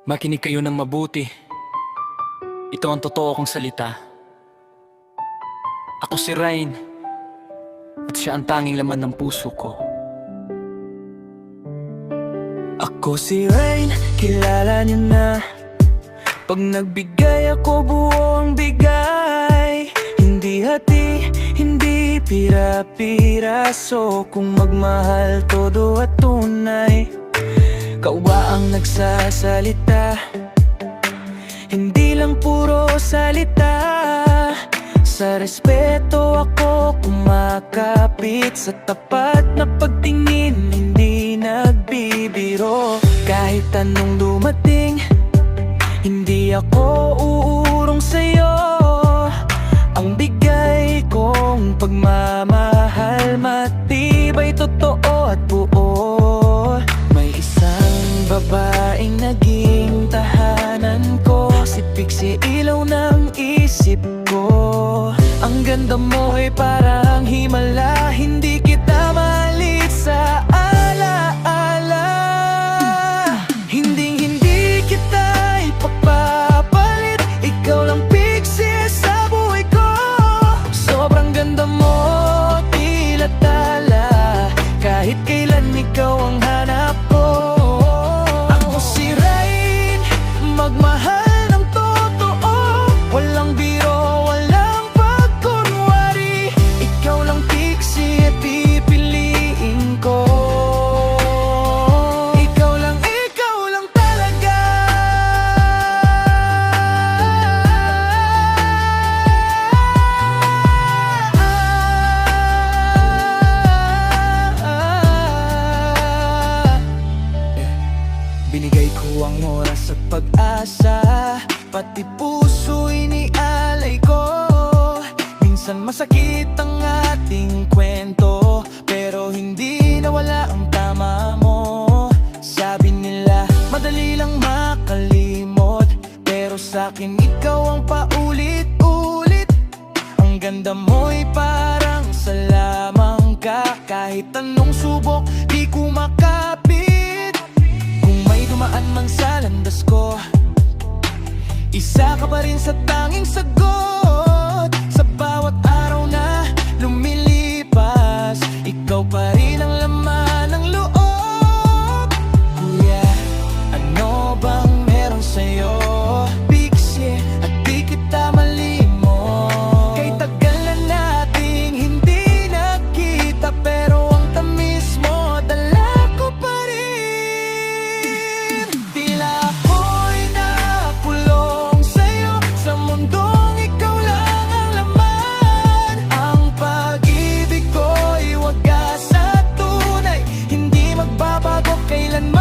Makinig kayo ng mabuti. Ito ang totoo kong salita. Ako si Ryan, at siya ang tanging laman ng puso ko. Ako si Ryan, kilala niyo na. Pag nagbigay ako, buong bigay. Hindi hati, hindi pira-piraso. Kung magmahal, todo at tunay. Ikaw ba ang nagsasalita? Hindi lang puro salita. Sa respeto ako kumakapit. Sa tapat na pagtingin, hindi nagbibiro. Kahit anong dumating, hindi ako uurong sa'yo. Ang bigay kong pagmamahal, matibay, totoo at buo. May isang babaeng naging tahanan ko. Si Pixie, ilaw ng isip ko. Ang ganda mo ay parang himala. Hindi kita malit sa alaala. Hindi kita ipagpapalit. Ikaw lang, Pixie, sa buhay ko. Sobrang ganda mo, tila tala. Kahit kailan ikaw ang hanap ko. Ako si Ryan, magmahal ng totoo. Walang biro, walang pagkunwari. Ikaw lang, Pixie, at pipiliin ko. Ikaw lang talaga. Binigay ko ang oras at pag-asa, pati puso inialay ko. Minsan masakit ang ating kwento, pero hindi nawala ang tama mo. Sabi nila, madali lang makalimot, pero sa'kin ikaw ang paulit-ulit. Ang ganda mo'y parang sa lamang ka. Kahit anong subok, di ko makapit. Kung may dumaan man sa landas ko, isa ka pa rin sa tanging sagot. Sa bawat araw na lumilipas, ikaw pa rin ang laman ng loob. Kuya, ano bang meron sa'yo, Pixie, at di kita malimot? Kay tagal na nating hindi nakita, pero ang tamis mo, dala ko pa rin. Tila ako'y nakulong sa'yo, sa mundong ikaw lang ang laman. Ang pag-ibig ko'y wagas at tunay, hindi magbabago kailanman.